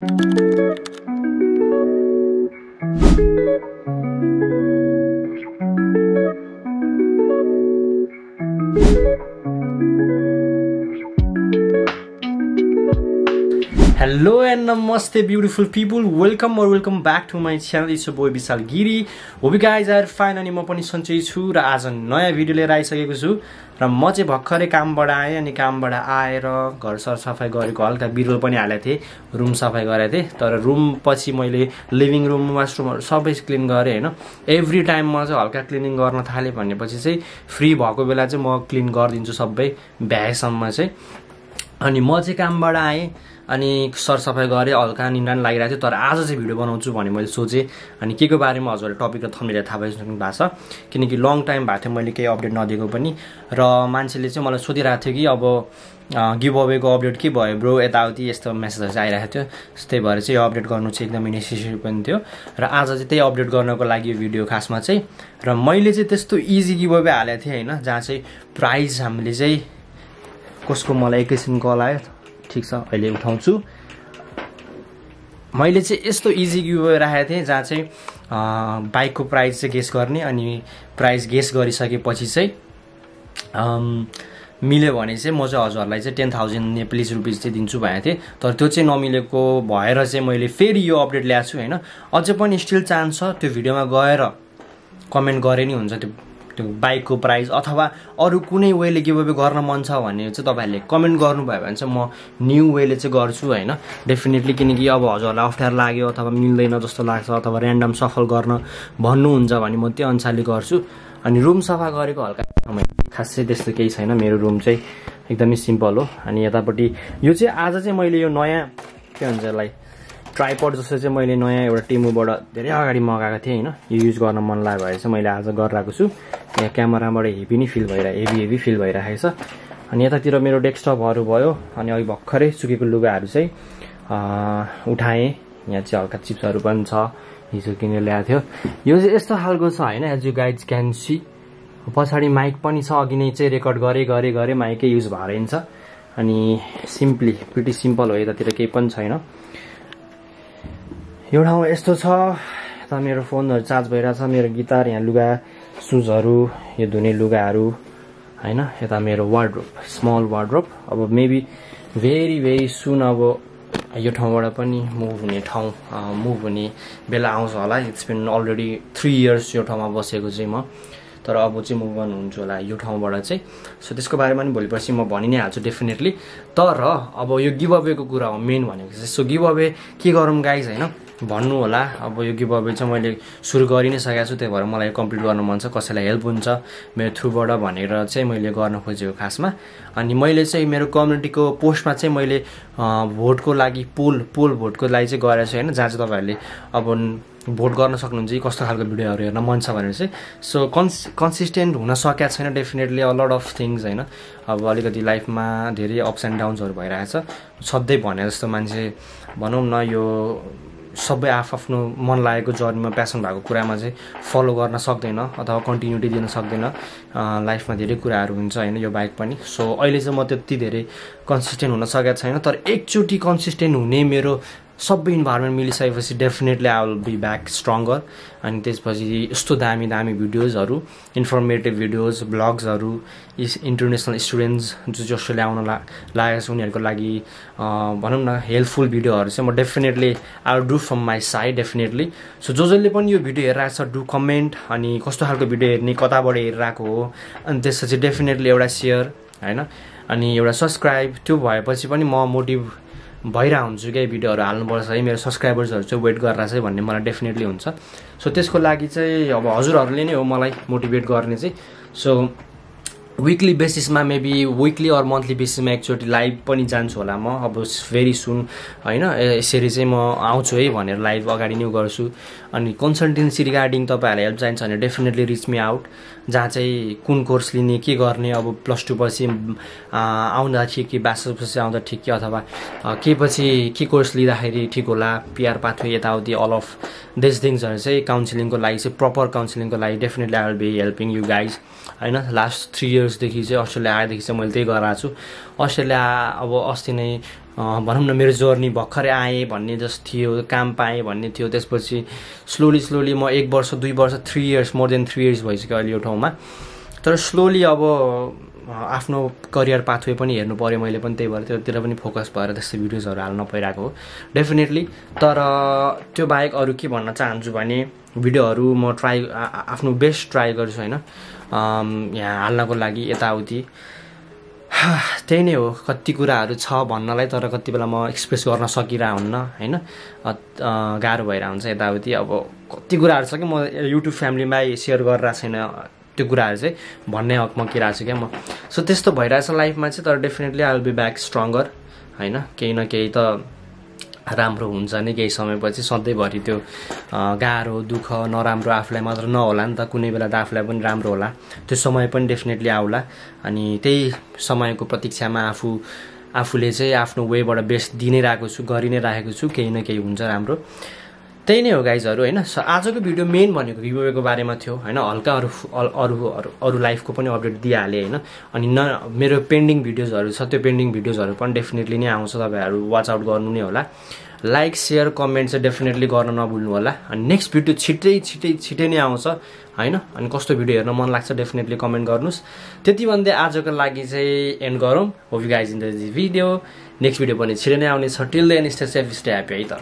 Hello and namaste beautiful people, welcome back to my channel. It's your boy Vishal Giri. Hope you guys are fine अनि म पनि सन्चै छु र आज नयाँ भिडियो लिएर आइसकेको छु र म चाहिँ भर्खरै कामबाट आएँ अनि कामबाट आएर घर सरसफाइ गरेको हल्का बिरुवा पनि हालेको थिएँ रुम सफाइ गरेको थिएँ तर रुम पछि मैले लिभिङ रुम वाशरुमहरु सबै क्लिन गरे हैन एभ्री टाइम म चाहिँ हल्का क्लिनिङ गर्न थाले भनेपछि चाहिँ फ्री भएको बेला चाहिँ म क्लिन गर्दिन्छु सबै भ्याएसम्म चाहिँ अनि म चाहिँ कामबाट आएँ अनि सरसफाइ गरे हल्का निन्द्रा लागिरहेको थियो तर आज चाहिँ भिडियो बनाउँछु भने मैले सोचे अनि के को बारेमा हजुरले टपिक र थम्बनेल थाहा पाइसक्नु भएको छ किनकि लङ टाइम भएको थियो मैले केही अपडेट नदिएको पनि र मान्छेले चाहिँ मलाई सोधिरहेको थियो कि अब गिभ अवेको अपडेट के भयो ब्रो यताउति यस्तो मेसेजहरु चाहिँ आइरहेको थियो त्यही भएर चाहिँ यो अपडेट गर्नु चाहिँ एकदमै नेसेसरी पनि थियो र आज चाहिँ त्यही अपडेट गर्नको लागि यो भिडियो खासमा चाहिँ र मैले चाहिँ त्यस्तो इजी गिभ अवे हालेको थिएँ हैन जहाँ चाहिँ प्राइज हामीले चाहिँ कसको मलाई एकैछिन कल आयो ठीक छ अहिले उठाउँछु मैले चाहिँ यस्तो इजी गिभ अवे राखेको थिएँ जहाँ चाहिँ बाइकको प्राइस चाहिँ गेस गर्ने अनि प्राइस गेस गरिसकेपछि चाहिँ मिल्यो भने चाहिँ म चाहिँ हजुरलाई चाहिँ 10,000 नेपाली रुपीस चाहिँ दिन्छु भनेको थिएँ तर त्यो चाहिँ नमिलेको भएर चाहिँ मैले फेरि यो अपडेट ल्याएको छु हैन अझै पनि स्टिल चान्स छ त्यो भिडियोमा गएर कमेन्ट गरे नि हुन्छ त्यो बाइकको प्राइस अथवा अरु कुनै वेले गिभ अवे गर्न मन छ भने चाहिँ तपाईहरुले कमेन्ट गर्नुभयो भने चाहिँ म न्यू वेले चाहिँ गर्छु हैन डेफिनेटली किनकि अब हजुरलाई अप्ठ्यारो लाग्यो अथवा मिल्दैन जस्तो लाग्छ अथवा र्यान्डम सफल गर्न भन्नुहुन्छ भने म त्यो अनुसारले गर्छु अनि रुम सफा गरेको हल्का खासै त्यस्तो केही छैन मेरो रुम चाहिँ एकदमै सिम्पल हो अनि यतापट्टि यो चाहिँ आज चाहिँ मैले यो नयाँ के भन्छ यसलाई ट्राइपड जस्तो चाहिँ मैले नयाँ एउटा टेमुबाट धेरै अगाडि मगाएको थिएँ हैन यो युज गर्न मन लाग्यो भएर चाहिँ मैले आज गरिरहेको छु यहाँ क्यामेराबाट हेभी नै फिल हेभी फिल भइरहेको छ अनि यतातिर मेरो डेस्कटपहरु भयो अनि अघि भर्खरै सुकेको लुगाहरु चाहिँ उठाएँ यहाँ चाहिँ हल्का चिप्सहरु पनि छ हिजो किनेर ल्याएको थियो यो चाहिँ यस्तो खालको छ हैन as you guys can see पछाडी माइक पनि छ अघि नै चाहिँ रेकर्ड गरे माइकै युज भएर हिँड्छ अनि सिम्पली प्रिटी सिम्पल हो यतातिर केही पनि छैन यो ठाउँ यस्तो छ यता मेरो फोनहरु चार्ज भइरहेछ मेरो गिटार यहाँ लुगा सुजहरु यो धुने लुगाहरु हैन यता मेरो वार्डरोब स्मल वार्डरोब अब मेबी भेरी सुन अब यो ठाउँबाट पनि मुभ हुने बेला आउँछ होला इट्स बिन अलरेडी 3 इयर्स यो ठाउँमा बसेको चाहिँ म तर अब चाहिँ मुभ गर्नु हुन्छ होला यो ठाउँबाट चाहिँ सो त्यसको बारेमा पनि भोलिपर्सि म भनि नै हाल्छु डेफिनेटली तर अब यो गिभ अवेको कुरा हो मेन भनेको चाहिँ सो गिभ अवे के गरौँ गाइज हैन भन्नु होला अब यो गिभ अवे चाहिँ मैले सुरु गरि नै सकेको छु त्यही भएर मलाई कम्प्लिट गर्न मन छ कसैलाई हेल्प हुन्छ मेरो थ्रुबाट भनेर चाहिँ मैले गर्न खोजेको खासमा अनि मैले चाहिँ मेरो कम्युनिटीको पोस्टमा चाहिँ मैले भोटको लागि पोल भोटको लागि चाहिँ गरेको छु हैन जहाँ चाहिँ तपाईहरुले अब भोट गर्न सक्नुहुन्छ कि कस्तो खालको भिडियोहरु हेर्न मन छ भनेर चाहिँ सो कन्सिस्टेन्ट हुन सकेको छैन definitely a lot of things हैन अब अलिकति लाइफमा धेरै अप्स एन्ड डाउन्सहरु भइरहेछ सधैँ भने जस्तो मान्छे भनौं न यो सबै आफ्नो मन लागेको जर्नीमा प्यासन भएको कुरामा चाहिँ फलो गर्न सक्दैन अथवा कन्टिन्युटी दिन सक्दैन लाइफमा धेरै कुराहरु हुन्छ हैन यो बाइक पनि सो अहिले चाहिँ म त्यति धेरै कन्सिस्टेन्ट हुन सकेको छैन तर एकचोटी कन्सिस्टेन्ट हुने मेरो सबै इन्भाइरोमेन्ट मिलिसकेपछि definitely I will be back stronger अनि त्यसपछि यस्तो दामी भिडियोजहरु इन्फर्मेटिभ भिडियोज ब्लग्सहरु इन्टरनेशनल स्टुडेन्ट्स जसले आउन लागेको छ उनीहरुको लागि भनौं न हेल्पफुल भिडियोहरु चाहिँ म definitely I will do from my side definitely so जसले पनि यो भिडियो हेरिरहेको छ डु कमेन्ट अनि कस्तो खालको भिडियो हेर्ने कताबाट हेरिरहेको हो अनि त्यसपछि डेफिनेटली एउटा शेयर हैन अनि एउटा सब्स्क्राइब त्यो भएपछि पनि म मोटिभ भइरा हुन्छु के भिडियोहरु हाल्नुपर्छ है मेरो सब्स्क्राइबर्सहरु चाहिँ वेट गरेर चाहिँ भन्ने मलाई डेफिनेटली हुन्छ सो त्यसको लागि चाहिँ अब हजुरहरुले नै हो मलाई मोटिभेट गर्ने चाहिँ सो वीकली बेसिसमा मेबी वीकली अर मन्थली बेसिसमा एकचोटी लाइभ पनि जान्छु होला म अब भेरी सुन हैन यसरी चाहिँ म आउँछु है भनेर लाइभ अगाडि नै गर्छु अनि कन्सल्टेन्सी रिगार्डिङ तपाईहरुलाई हेल्प चाहिन्छ भने डेफिनेटली रिच मी आउट जहाँ चाहिँ कुन कोर्स लिने के गर्ने अब +2 पछि आउँदा ठिक कि ब्याचलर पछि आउँदा ठिक कि अथवा के पछि के कोर्स लिँदाखेरि ठिक होला पीआर पाथवे यताउति अल अफ दिस थिङ्सहरु चाहिँ काउन्सिलिङको लागि चाहिँ प्रपर काउन्सिलिङको लागि definitely I will be helping you guys हैन लास्ट 3 इयर्स देखि चाहिँ अस्ट्रेलिया आएदेखि चाहिँ मैले त्यही गरिरहेको छु अस्ट्रेलिया अब अस्ति नै भनौँ न मेरो जर्नी भर्खरै आएँ भन्ने जस्तो थियो, काम पाएँ भन्ने थियो। त्यसपछि स्लोली म 1 वर्ष 2 वर्ष 3 इयर्स मोर देन 3 इयर्स भइसक्यो अहिले यो ठाउँमा। तर स्लोली अब आफ्नो करियर पाथवे पनि हेर्नु पर्यो मैले पनि, त्यही भएर त्योतिर पनि फोकस भएर त्यस्तो भिडियोजहरू हाल्न पाइरहेको हो डेफिनेटली। तर त्यो बाहेक अरू के भन्न चाहन्छु भने भिडियोहरू म आफ्नो बेस्ट ट्राई गर्छु होइन यहाँ हाल्नको लागि यताउति। त्यही नै हो, कति कुराहरू छ भन्नलाई तर कति बेला म एक्सप्रेस गर्न सकिरह हुन्न होइन, गाह्रो भइरहेको हुन्छ यताउति। अब कति कुराहरू छ कि म युट्युब फ्यामिलीमै सेयर गरिरहेको छैन, त्यो कुराहरू चाहिँ भन्ने हकमा किरहेको छु क्या म। सो त्यस्तो भइरहेछ लाइफमा चाहिँ। तर definitely I will be back stronger होइन, केही न केही त राम्रो हुन्छ नि केही समयपछि। सधैँभरि त्यो गाह्रो दुःख नराम्रो आफूलाई मात्र नहोला नि त, कुनै बेला त आफूलाई पनि राम्रो होला, त्यो समय पनि डेफिनेटली आउला। अनि त्यही समयको प्रतीक्षामा आफूले चाहिँ आफ्नो वेबाट बेस्ट दिनै रहेको छु, गरि नै राखेको छु, केही न केही हुन्छ राम्रो। त्यही नै हो गाइजहरू होइन। सो आजको भिडियो मेन भनेको गिभअवेको बारेमा थियो होइन, हल्का अरू लाइफको पनि अपडेट दिइहालेँ होइन। अनि मेरो पेन्डिङ भिडियोजहरू छ, त्यो पेन्डिङ भिडियोजहरू पनि डेफिनेटली नै आउँछ, तपाईँहरू वाच आउट गर्नु नै होला। लाइक सेयर कमेन्ट चाहिँ डेफिनेटली गर्न नभुल्नु होला। अनि नेक्स्ट भिडियो छिटै नै आउँछ होइन। अनि कस्तो भिडियो हेर्न मन लाग्छ डेफिनेटली कमेन्ट गर्नुहोस्। त्यति भन्दै आजको लागि चाहिँ एन्ड गरौँ। Hope you guys in the video. Next video पनि छिटै नै आउनेछ। Till then stay safe stay happy है त।